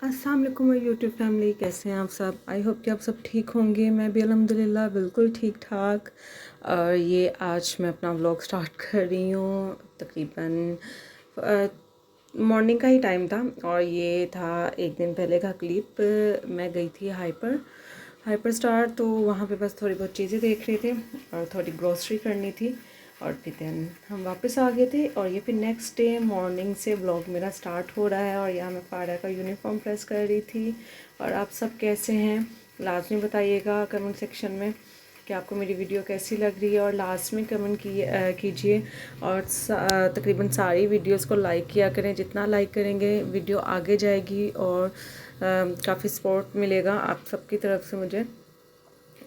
अस्सलाम वालेकुम my YouTube family, कैसे हैं आप सब। आई होप कि आप सब ठीक होंगे। मैं भी अल्हम्दुलिल्लाह बिल्कुल ठीक ठाक। और ये आज मैं अपना व्लॉग स्टार्ट कर रही हूँ। तकरीबन मॉर्निंग का ही टाइम था और ये था एक दिन पहले का क्लिप। मैं गई थी हाइपर स्टार, तो वहाँ पे बस थोड़ी बहुत चीज़ें देख रहे थे और थोड़ी ग्रॉसरी करनी थी और फिर देन हम वापस आ गए थे। और ये फिर नेक्स्ट डे मॉर्निंग से व्लॉग मेरा स्टार्ट हो रहा है और यहाँ मैं फारा का यूनिफॉर्म प्रेस कर रही थी। और आप सब कैसे हैं लाजमी बताइएगा कमेंट सेक्शन में कि आपको मेरी वीडियो कैसी लग रही है, और लास्ट में कमेंट कीजिए। और तकरीबन सारी वीडियोस को लाइक किया करें। जितना लाइक करेंगे वीडियो आगे जाएगी और काफ़ी सपोर्ट मिलेगा आप सबकी तरफ से मुझे।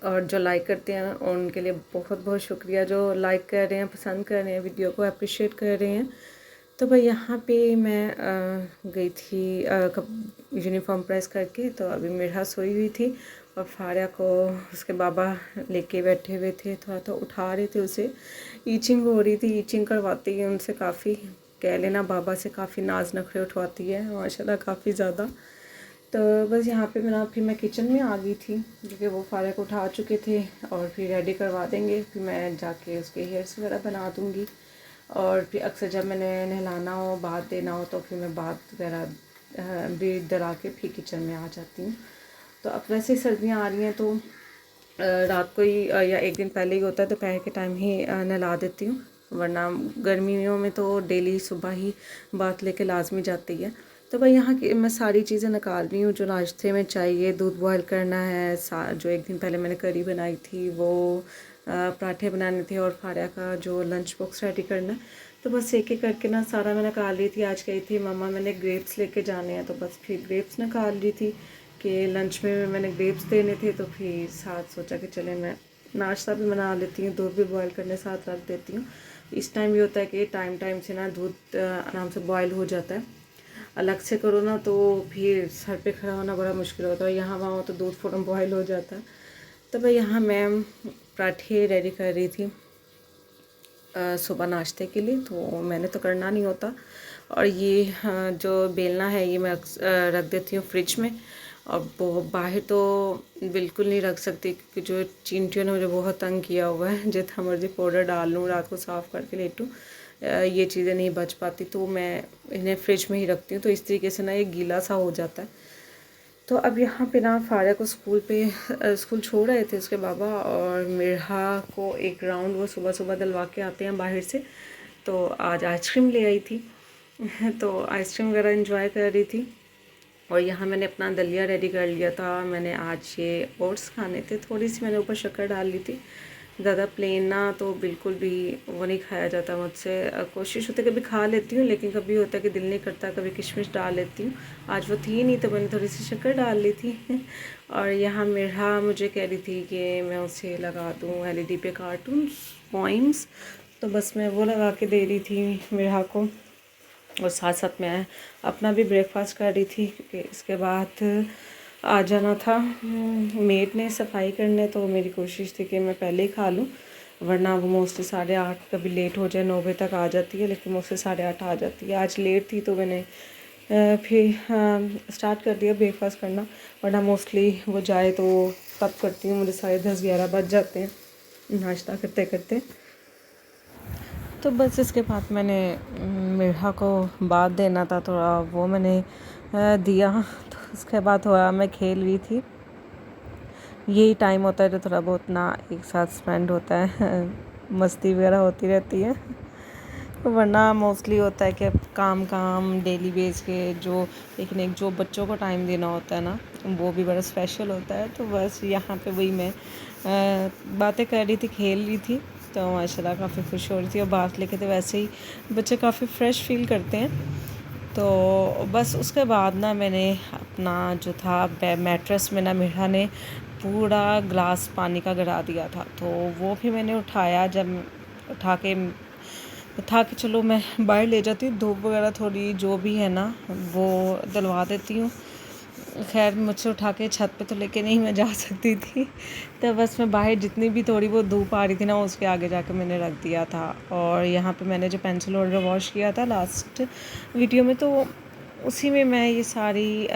और जो लाइक करते हैं उनके लिए बहुत बहुत शुक्रिया, जो लाइक कर रहे हैं, पसंद कर रहे हैं, वीडियो को अप्रिशिएट कर रहे हैं। तो भाई यहाँ पे मैं गई थी यूनिफॉर्म प्रेस करके। तो अभी मेरा सोई हुई थी और फारिया को उसके बाबा लेके बैठे हुए थे, थोड़ा तो उठा रहे थे उसे। ईचिंग हो रही थी, ईचिंग करवाती है उनसे काफ़ी, कह लेना बाबा से काफ़ी नाज नखरे उठवाती है माशाल्लाह काफ़ी ज़्यादा। तो बस यहाँ पे मैं किचन में आ गई थी क्योंकि वो फारिया को उठा चुके थे और फिर रेडी करवा देंगे, फिर मैं जाके उसके हेयर्स वगैरह बना दूँगी। और फिर अक्सर जब मैंने नहलाना हो, बात देना हो, तो फिर मैं बात वगैरह भी डरा के फिर किचन में आ जाती हूँ। तो अब वैसे ही सर्दियाँ आ रही हैं तो रात को ही या एक दिन पहले ही होता है, दोपहर के टाइम ही नहला देती हूँ, वरना गर्मियों में तो डेली सुबह ही बात लेके लाजमी जाती है। तो भाई यहाँ की मैं सारी चीज़ें निकाल रही हूँ जो नाश्ते में चाहिए। दूध बॉयल करना है, जो एक दिन पहले मैंने करी बनाई थी वो पराठे बनाने थे, और फारिया का जो लंच बॉक्स रेडी करना है। तो बस एक एक करके ना सारा मैं निकाल रही थी। आज गई थी मम्मा, मैंने ग्रेप्स लेके जाने हैं, तो बस फिर ग्रेप्स निकाल रही थी कि लंच में मैंने ग्रेप्स देने थे। तो फिर साथ सोचा कि चले मैं नाश्ता भी बना लेती हूँ, दूध भी बॉयल करने साथ रख देती हूँ। इस टाइम ये होता है कि टाइम से ना दूध आराम से बॉयल हो जाता है। अलग से करो ना तो फिर सर पे खड़ा होना बड़ा मुश्किल होता है, यहाँ वहाँ हो तो दूध फ़ौरन बॉयल हो जाता है। तो भाई यहाँ मैं पराठे रेडी कर रही थी सुबह नाश्ते के लिए, तो मैंने तो करना नहीं होता। और ये जो बेलना है ये मैं रख देती हूँ फ्रिज में। और वो बाहर तो बिल्कुल नहीं रख सकती क्योंकि जो चींटियों ने मुझे बहुत तंग किया हुआ है, जितना मर्जी पाउडर डाल लूँ, रात को साफ़ करके लेटूँ, ये चीज़ें नहीं बच पाती, तो मैं इन्हें फ्रिज में ही रखती हूँ। तो इस तरीके से ना ये गीला सा हो जाता है। तो अब यहाँ पे ना फारिया को स्कूल छोड़ रहे थे उसके बाबा, और मिर्हा को एक राउंड वो सुबह सुबह दिलवा के आते हैं बाहर से। तो आज आइसक्रीम ले आई थी तो आइसक्रीम वगैरह इंजॉय कर रही थी। और यहाँ मैंने अपना दलिया रेडी कर लिया था। मैंने आज ये ओट्स खाने थे, थोड़ी सी मैंने ऊपर शक्कर डाल ली थी। ज़्यादा प्लेन ना तो बिल्कुल भी वो नहीं खाया जाता मुझसे। कोशिश होती है कभी खा लेती हूँ, लेकिन कभी होता है कि दिल नहीं करता, कभी किशमिश डाल लेती हूँ। आज वो थी नहीं तो मैंने थोड़ी सी शक्कर डाल ली थी और यहाँ मेरा मुझे कह रही थी कि मैं उसे लगा दूँ एलईडी पे कार्टून पॉइंट्स, तो बस मैं वो लगा के दे रही थी मेरा को। और साथ साथ मैं अपना भी ब्रेकफास्ट कर रही थी क्योंकि इसके बाद आ जाना था मेड ने सफाई करने। तो मेरी कोशिश थी कि मैं पहले ही खा लूँ, वरना वो मोस्टली 8:30, कभी लेट हो जाए 9 बजे तक आ जाती है, लेकिन मोस्टली 8:30 आ जाती है। आज लेट थी तो मैंने फिर स्टार्ट कर दिया ब्रेकफास्ट करना, वरना मोस्टली वो जाए तो तब करती हूँ, मुझे 10:30-11 बज जाते हैं नाश्ता करते करते। तो बस इसके बाद मैंने मिर्हा को बात देना था थोड़ा, वो मैंने दिया। तो उसके बाद थोड़ा मैं खेल रही थी। यही टाइम होता है जो थोड़ा बहुत ना एक साथ स्पेंड होता है मस्ती वगैरह होती रहती है, वरना मोस्टली होता है कि अब काम काम डेली बेस के जो, लेकिन एक जो बच्चों को टाइम देना होता है ना वो भी बड़ा स्पेशल होता है। तो बस यहाँ पे वही मैं बातें कर रही थी, खेल रही थी। तो माशाल्लाह काफ़ी खुश हो रही थी, और बात लेके तो वैसे ही बच्चे काफ़ी फ़्रेश फील करते हैं। तो बस उसके बाद ना मैंने अपना जो था मैट्रेस में ना मिर्हा ने पूरा ग्लास पानी का गिरा दिया था, तो वो भी मैंने उठाया। जब उठा के था कि चलो मैं बाहर ले जाती हूँ, धूप वगैरह थोड़ी जो भी है ना वो दिलवा देती हूँ। खैर मुझसे उठा के छत पे तो लेके नहीं मैं जा सकती थी, तो बस मैं बाहर जितनी भी थोड़ी बहुत धूप आ रही थी ना उसके आगे जाके मैंने रख दिया था। और यहाँ पे मैंने जो पेंसिल होल्डर वॉश किया था लास्ट वीडियो में, तो उसी में मैं ये सारी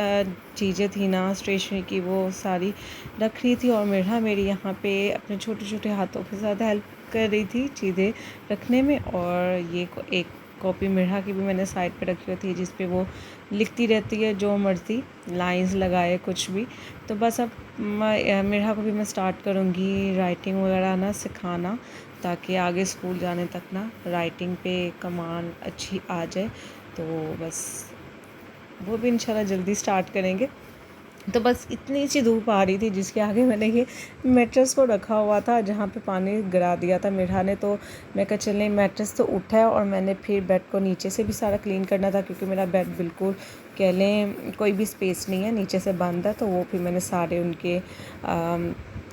चीज़ें थी ना स्टेशनरी की, वो सारी रख रही थी और मेरा मेरी यहाँ पे अपने छोटे छोटे हाथों के साथ हेल्प कर रही थी चीज़ें रखने में। और ये एक कॉपी मिरहा की भी मैंने साइड पे रखी हुई थी, जिस पे वो लिखती रहती है जो मर्ज़ी लाइंस लगाए कुछ भी। तो बस अब मिरहा को भी मैं स्टार्ट करूँगी राइटिंग वगैरह ना सिखाना, ताकि आगे स्कूल जाने तक ना राइटिंग पे कमांड अच्छी आ जाए। तो बस वो भी इंशाल्लाह जल्दी स्टार्ट करेंगे। तो बस इतनी सी धूप आ रही थी जिसके आगे मैंने ये मैट्रेस को रखा हुआ था, जहाँ पे पानी गिरा दिया था मिरहा ने। तो मैं कहा चलें, मैट्रेस तो उठा है और मैंने फिर बेड को नीचे से भी सारा क्लीन करना था, क्योंकि मेरा बेड बिल्कुल कह लें कोई भी स्पेस नहीं है, नीचे से बंद है। तो वो फिर मैंने सारे उनके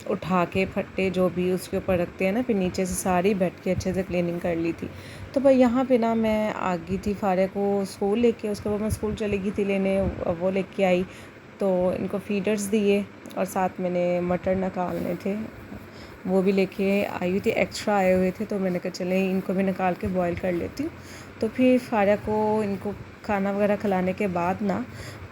उठा के फट्टे जो भी उसके ऊपर रखते हैं ना, फिर नीचे से सारी बेड की अच्छे से क्लीनिंग कर ली थी। तो भाई यहाँ पे ना मैं आ गई थी फारिया को स्कूल लेके, उसके बाद मैं स्कूल चली गई थी लेने, वो लेके आई। तो इनको फीडर्स दिए और साथ मैंने मटर निकालने थे, वो भी लेके आई हुई थी, एक्स्ट्रा आए हुए थे। तो मैंने कहा चले इनको भी निकाल के बॉईल कर लेती हूँ। तो फिर फारिया को इनको खाना वगैरह खिलाने के बाद ना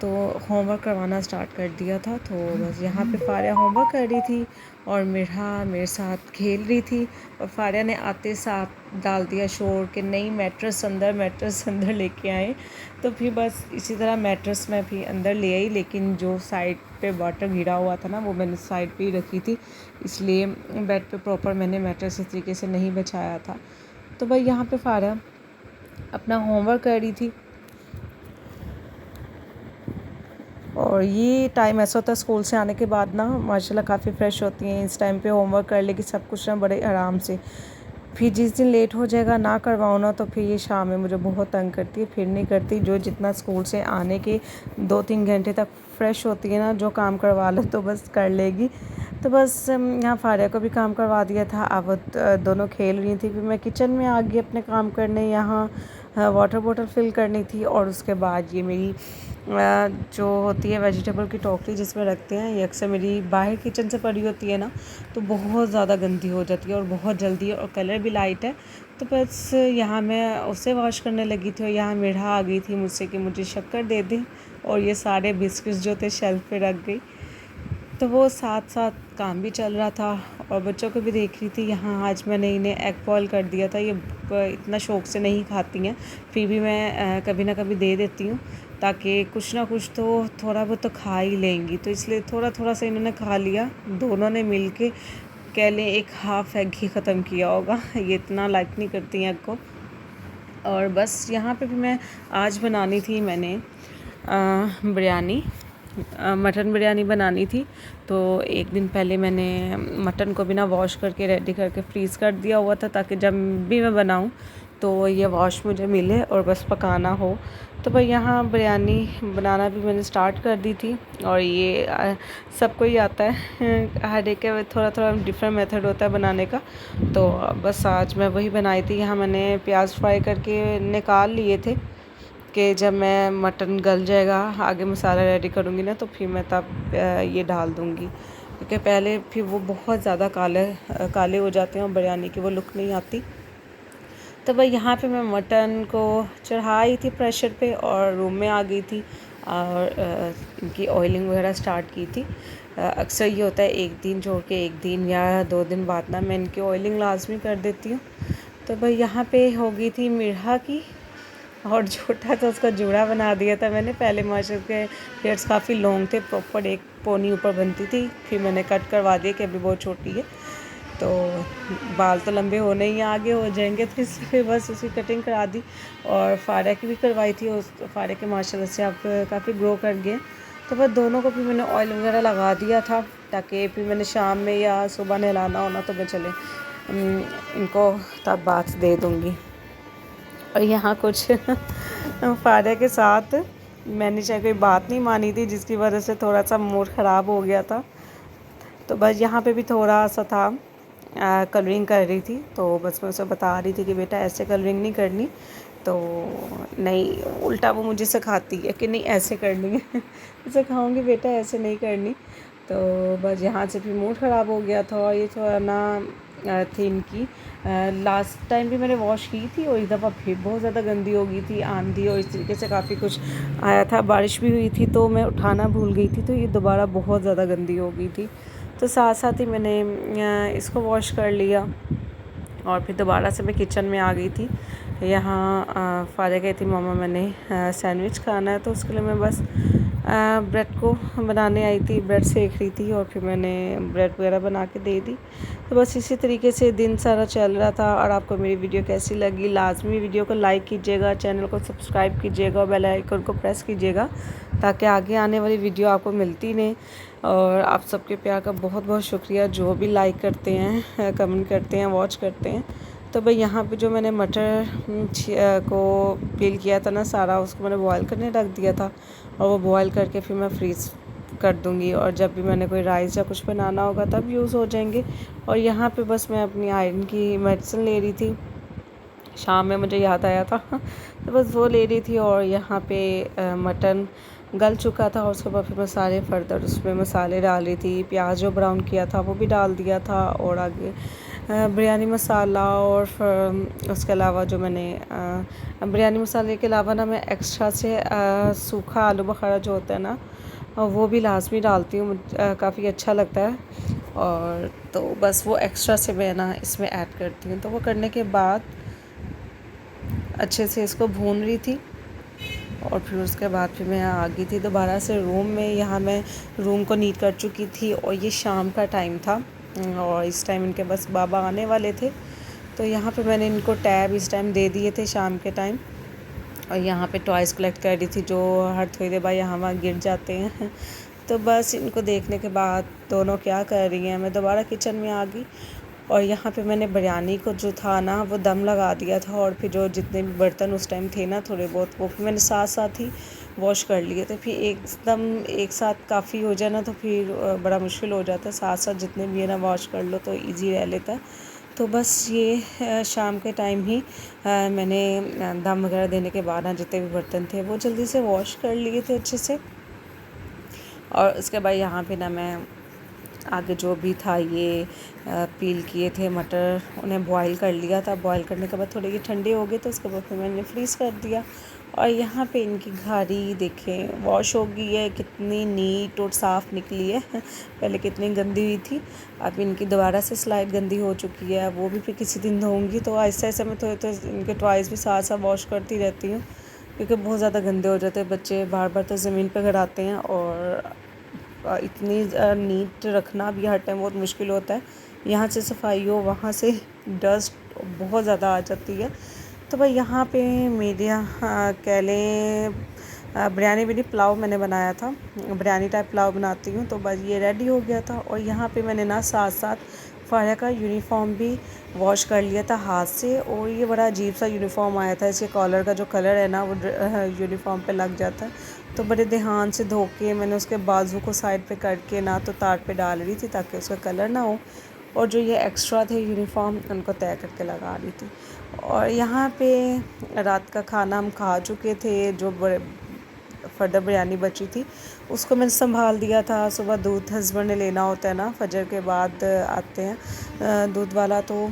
तो होमवर्क करवाना स्टार्ट कर दिया था। तो बस यहाँ पे फारिया होमवर्क कर रही थी और मिरहा मेरे साथ खेल रही थी। और फारिया ने आते साथ डाल दिया शोर कि नहीं मैट्रेस अंदर लेके आए। तो फिर बस इसी तरह मैट्रेस मैं भी अंदर ले आई, लेकिन जो साइड पे वाटर गिरा हुआ था ना वो मैंने साइड पे ही रखी थी, इसलिए बेड पे प्रॉपर मैंने मैट्रेस इस तरीके से नहीं बिछाया था। तो भाई यहाँ पे फारिया अपना होमवर्क कर रही थी। और ये टाइम ऐसा होता है स्कूल से आने के बाद ना माशाल्लाह काफ़ी फ़्रेश होती हैं, इस टाइम पे होमवर्क कर लेगी सब कुछ ना बड़े आराम से। फिर जिस दिन लेट हो जाएगा ना करवाओ ना, तो फिर ये शाम में मुझे बहुत तंग करती है, फिर नहीं करती। जो जितना स्कूल से आने के 2-3 घंटे तक फ़्रेश होती है ना, जो काम करवा लो तो बस कर लेगी। तो बस यहाँ फारिया को भी काम करवा दिया था, अब दोनों खेल रही थी। फिर मैं किचन में आ गई अपने काम करने, यहाँ वाटर बॉटल फ़िल करनी थी। और उसके बाद ये मेरी जो होती है वेजिटेबल की टोकरी जिसमें रखते हैं, ये अक्सर मेरी बाहर किचन से पड़ी होती है ना, तो बहुत ज़्यादा गंदी हो जाती है और बहुत जल्दी, और कलर भी लाइट है। तो बस यहाँ मैं उसे वॉश करने लगी थी और यहाँ मिरहा आ गई थी मुझसे कि मुझे शक्कर दे दें, और ये सारे बिस्किट्स जो थे शेल्फ़ पे रख गई। तो वो साथ साथ काम भी चल रहा था और बच्चों को भी देख रही थी। यहाँ आज मैंने इन्हें एग बॉयल कर दिया था, ये इतना शौक़ से नहीं खाती हैं, फिर भी मैं कभी ना कभी दे देती हूँ, ताकि कुछ ना कुछ तो थोड़ा बहुत तो खा ही लेंगी। तो इसलिए थोड़ा थोड़ा सा इन्होंने खा लिया, दोनों ने मिल के कह लें एक हाफ़ एग ही ख़त्म किया होगा। ये इतना लाइक नहीं करती हैं एग को। और बस यहाँ पे भी मैं आज बनानी थी, मैंने बिरयानी, मटन बिरयानी बनानी थी। तो एक दिन पहले मैंने मटन को भी ना वॉश करके रेडी करके फ्रीज़ कर दिया हुआ था, ताकि जब भी मैं बनाऊं तो ये वॉश मुझे मिले और बस पकाना हो। तो भाई यहाँ बिरयानी बनाना भी मैंने स्टार्ट कर दी थी। और ये सबको ही आता है, हर एक का थोड़ा थोड़ा डिफरेंट मेथड होता है बनाने का। तो बस आज मैं वही बनाई थी। यहाँ मैंने प्याज फ्राई करके निकाल लिए थे कि जब मैं मटन गल जाएगा, आगे मसाला रेडी करूँगी ना, तो फिर मैं तब ये डाल दूँगी, क्योंकि पहले फिर वो बहुत ज़्यादा काले हो जाते हैं और बिरयानी की वो लुक नहीं आती। तो भाई यहाँ पे मैं मटन को चढ़ाई थी प्रेशर पे और रूम में आ गई थी और इनकी ऑयलिंग वगैरह स्टार्ट की थी। अक्सर ये होता है एक दिन छोड़ के एक दिन या 2 दिन बाद ना मैं इनकी ऑयलिंग लाजमी कर देती हूँ। तो भाई यहाँ पे हो गई थी मिरहा की, और छोटा था उसका जूड़ा बना दिया था मैंने। पहले माशाल्लाह के हेयर्स काफ़ी लॉन्ग थे, प्रॉपर एक पोनी ऊपर बनती थी, फिर मैंने कट करवा दिया कि अभी बहुत छोटी है, तो बाल तो लंबे होने ही आगे हो जाएंगे, तो इसलिए बस उसकी कटिंग करा दी। और फारिया की भी करवाई थी, उस फारिया के माशाल्लाह से अब काफ़ी ग्रो कर गए। तो बस दोनों को भी मैंने ऑयल वगैरह लगा दिया था, ताकि फिर मैंने शाम में या सुबह नहलाना होना तो मैं चले इनको तब बात दे दूँगी। और यहाँ कुछ फारिया के साथ मैंने चाहे कोई बात नहीं मानी थी, जिसकी वजह से थोड़ा सा मूड ख़राब हो गया था। तो बस यहाँ पे भी थोड़ा सा था, कलरिंग कर रही थी, तो बस मैं उसे बता रही थी कि बेटा ऐसे कलरिंग नहीं करनी, तो नहीं, उल्टा वो मुझे सिखाती है कि नहीं ऐसे करनी है। सिखाऊंगी बेटा ऐसे नहीं करनी। तो बस यहाँ से फिर मूड ख़राब हो गया था। और ये थोड़ा ना थी इनकी। लास्ट टाइम भी मैंने वॉश की थी और इस दफ़ा फिर बहुत ज़्यादा गंदी हो गई थी, आंधी और इस तरीके से काफ़ी कुछ आया था, बारिश भी हुई थी तो मैं उठाना भूल गई थी, तो ये दोबारा बहुत ज़्यादा गंदी हो गई थी। तो साथ साथ ही मैंने इसको वॉश कर लिया और फिर दोबारा से मैं किचन में आ गई थी। यहाँ फ़ारिग गई थी मम्मा, मैंने सैंडविच खाना है तो उसके लिए मैं बस ब्रेड को बनाने आई थी, ब्रेड सेक रही थी और फिर मैंने ब्रेड वगैरह बना के दे दी। तो बस इसी तरीके से दिन सारा चल रहा था। और आपको मेरी वीडियो कैसी लगी, लाजमी वीडियो को लाइक कीजिएगा, चैनल को सब्सक्राइब कीजिएगा और बेल आइकन को प्रेस कीजिएगा ताकि आगे आने वाली वीडियो आपको मिलती नहीं। और आप सबके प्यार का बहुत बहुत शुक्रिया, जो भी लाइक करते हैं, कमेंट करते हैं, वॉच करते हैं। तो भाई यहाँ पे जो मैंने मटर को पील किया था ना सारा, उसको मैंने बॉयल करने रख दिया था और वो बॉयल करके फिर मैं फ्रीज़ कर दूँगी और जब भी मैंने कोई राइस या कुछ बनाना होगा तब यूज़ हो जाएंगे। और यहाँ पे बस मैं अपनी आयरन की मेडिसिन ले रही थी, शाम में मुझे याद आया था तो बस वो ले रही थी। और यहाँ पे मटन गल चुका था और उसके बाद फिर मैं सारे फर्दर उसमें मसाले डाल रही थी, प्याज जो ब्राउन किया था वो भी डाल दिया था और आगे बिरयानी मसाला और उसके अलावा जो मैंने बिरयानी मसाले के अलावा ना मैं एक्स्ट्रा से सूखा आलू बुखारा जो होता है ना वो भी लाजमी डालती हूँ, काफ़ी अच्छा लगता है। और तो बस वो एक्स्ट्रा से मैं ना इसमें ऐड करती हूँ। तो वो करने के बाद अच्छे से इसको भून रही थी और फिर उसके बाद फिर मैं आ गई थी दोबारा से रूम में। यहाँ मैं रूम को नीट कर चुकी थी और ये शाम का टाइम था और इस टाइम इनके बस बाबा आने वाले थे। तो यहाँ पे मैंने इनको टैब इस टाइम दे दिए थे शाम के टाइम। और यहाँ पे टॉयज़ कलेक्ट कर रही थी जो हर थोड़ी देर बाद यहाँ वहाँ गिर जाते हैं तो बस इनको देखने के बाद दोनों क्या कर रही हैं, मैं दोबारा किचन में आ गई। और यहाँ पे मैंने बिरयानी को जो था ना वो दम लगा दिया था और फिर जो जितने भी बर्तन उस टाइम थे ना थोड़े बहुत, वो फिर मैंने साथ साथ ही वॉश कर लिए थे। फिर एकदम एक साथ काफ़ी हो जाए ना तो फिर बड़ा मुश्किल हो जाता है, साथ साथ जितने भी है ना वॉश कर लो तो ईजी रह लेता है। तो बस ये शाम के टाइम ही मैंने दम वगैरह देने के बाद ना जितने भी बर्तन थे वो जल्दी से वॉश कर लिए थे अच्छे से। और उसके बाद यहाँ पे ना मैं आगे जो भी था ये पील किए थे मटर, उन्हें बॉईल कर लिया था। बॉईल करने के बाद थोड़े ये ठंडे हो गए तो उसके बाद फिर मैंने फ्रीज़ कर दिया। और यहाँ पे इनकी घारी देखें वॉश हो गई है, कितनी नीट और साफ़ निकली है पहले कितनी गंदी हुई थी, अब इनकी दोबारा से स्लाइड गंदी हो चुकी है। वो भी फिर किसी दिन धोऊँगी। तो ऐसे ऐसे मैं थोड़े इनके टॉयज़ भी साथ साथ वॉश करती रहती हूँ क्योंकि बहुत ज़्यादा गंदे हो जाते हैं, बच्चे बार बार तो ज़मीन पर गिराते हैं और इतनी नीट रखना भी हर टाइम बहुत मुश्किल होता है। यहाँ से सफाई हो, वहाँ से डस्ट बहुत ज़्यादा आ जाती है। तो भाई यहाँ पे मेरे यहाँ कह लें बिरयानी भी नहीं, पुलाव मैंने बनाया था, बिरयानी टाइप पुलाव बनाती हूँ। तो बस ये रेडी हो गया था। और यहाँ पे मैंने ना साथ साथ फ़ारिया का यूनिफ़ॉर्म भी वॉश कर लिया था हाथ से। और ये बड़ा अजीब सा यूनिफ़ॉर्म आया था, इसके कॉलर का जो कलर है ना वो यूनिफ़ॉर्म पे लग जाता है। तो बड़े ध्यान से धो के मैंने उसके बाजू को साइड पे करके ना तो तार पे डाल रही थी ताकि उसका कलर ना हो, और जो ये एक्स्ट्रा थे यूनिफ़ॉर्म उनको तय करके लगा रही थी। और यहाँ पे रात का खाना हम खा चुके थे, जो फर्दर बिरयानी बची थी उसको मैंने संभाल दिया था। सुबह दूध हस्बैंड ने लेना होता है ना, फजर के बाद आते हैं दूध वाला, तो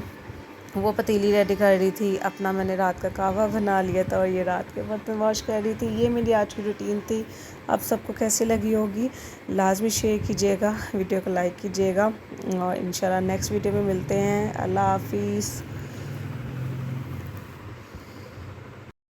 वो पतीली रेडी कर रही थी। अपना मैंने रात का कहवा बना लिया था और ये रात के बर्तन वॉश कर रही थी। ये मेरी आज की रूटीन थी। आप सबको कैसी लगी होगी लाजमी शेयर कीजिएगा, वीडियो को लाइक कीजिएगा और इंशाल्लाह नेक्स्ट वीडियो में मिलते हैं। अल्लाह हाफिज़।